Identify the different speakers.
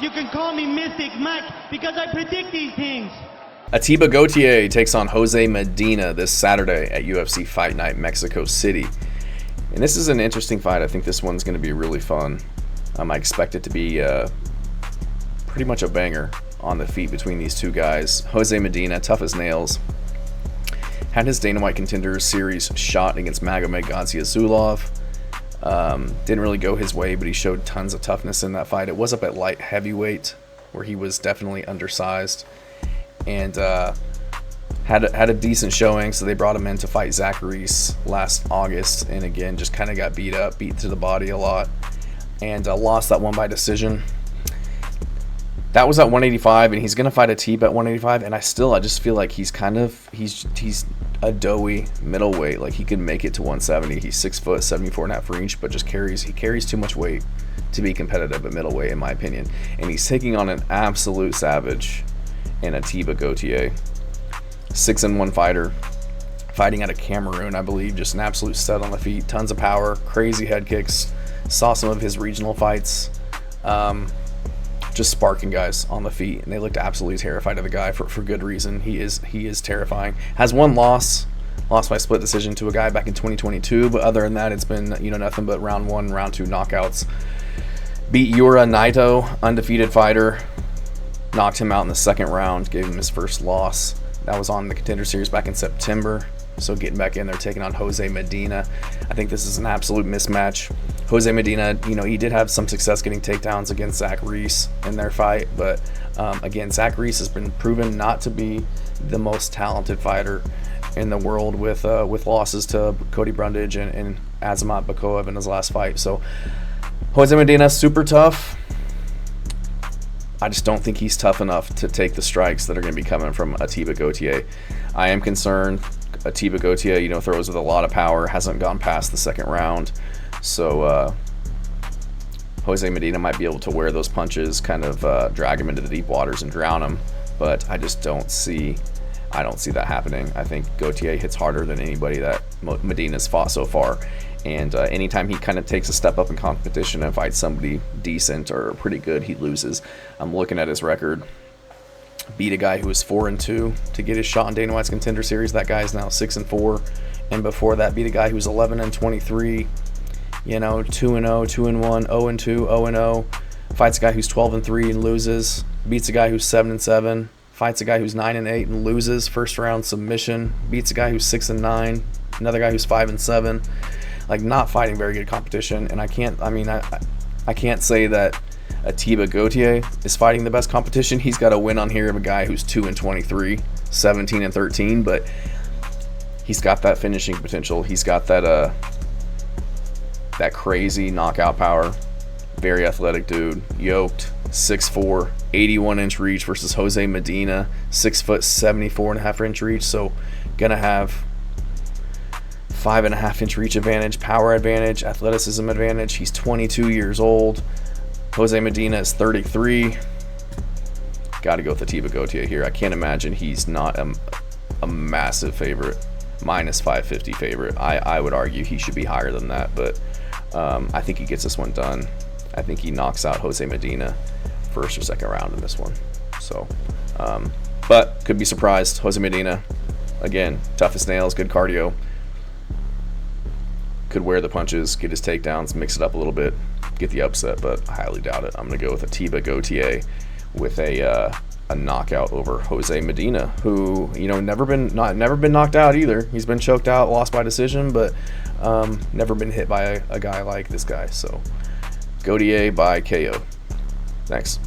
Speaker 1: You can call me Mystic Mike because I predict these things.
Speaker 2: Ateba Gautier takes on José Medina this Saturday at UFC Fight Night Mexico City. And this is an interesting fight. I think this one's going to be really fun. I expect it to be pretty much a banger on the feet between these two guys. José Medina, tough as nails, had his Dana White Contenders Series shot against Magomed Gadzhimazulov. Didn't really go his way, but he showed tons of toughness in that fight. It was up at light heavyweight, where he was definitely undersized, and had a decent showing. So they brought him in to fight Zach Reese last August, and again just kind of got beat to the body a lot, and lost that one by decision. That was at 185, and he's gonna fight Ateba at 185, and I just feel like he's a doughy middleweight. Like, he could make it to 170. He's 6 foot, 74.5 inch, but he carries too much weight to be competitive at middleweight, in my opinion. And he's taking on an absolute savage in Ateba Gautier, 6-1 fighter, fighting out of Cameroon, I believe. Just an absolute stud on the feet, tons of power, crazy head kicks. Saw some of his regional fights. Just sparking guys on the feet, and they looked absolutely terrified of the guy for good reason. He is terrifying. Has one lost by split decision to a guy back in 2022, but other than that, it's been nothing but round 1, round 2 knockouts. Beat Yura Naito, undefeated fighter, knocked him out in the second round, gave him his first loss. That was on the Contender Series back in September. So getting back in there, taking on José Medina. I think this is an absolute mismatch. José Medina, he did have some success getting takedowns against Zach Reese in their fight, but again, Zach Reese has been proven not to be the most talented fighter in the world, with losses to Cody Brundage and Azamat Bakoev in his last fight. So José Medina, super tough. I just don't think he's tough enough to take the strikes that are going to be coming from Ateba Gautier. I am concerned. Ateba Gautier, throws with a lot of power, hasn't gone past the second round. So José Medina might be able to wear those punches, kind of drag him into the deep waters and drown him. But I just don't see that happening. I think Gautier hits harder than anybody that Medina's fought so far. And anytime he kind of takes a step up in competition and fights somebody decent or pretty good, he loses. I'm looking at his record. Beat a guy who was 4-2 to get his shot in Dana White's Contender Series. That guy is now 6-4, and before that, beat a guy who was 11-23. 2-0, 2-1, 0-2, 0-0. Fights a guy who's 12-3 and loses. Beats a guy who's 7-7. Fights a guy who's 9-8 and loses. First round submission. Beats a guy who's 6-9. Another guy who's 5-7. Like, not fighting very good competition. And I can't say that Ateba Gautier is fighting the best competition. He's got a win on here of a guy who's 2-23, 17-13, but he's got that finishing potential. He's got that crazy knockout power. Very athletic dude, yoked, 6'4", 81-inch reach versus José Medina, 6 foot, 74.5-inch reach. So gonna have 5.5-inch reach advantage, power advantage, athleticism advantage. He's 22 years old. José Medina is 33. Got to go with Ateba Gautier here. I can't imagine he's not a massive favorite, minus 550 favorite. I would argue he should be higher than that, but I think he gets this one done. I think he knocks out José Medina first or second round in this one. So, but could be surprised. José Medina, again, tough as nails, good cardio. Could wear the punches, get his takedowns, mix it up a little bit, get the upset, but I highly doubt it. I'm going to go with Ateba Gautier with a knockout over José Medina, who never been knocked out either. He's been choked out, lost by decision, but never been hit by a guy like this guy. So Gautier by KO. Thanks.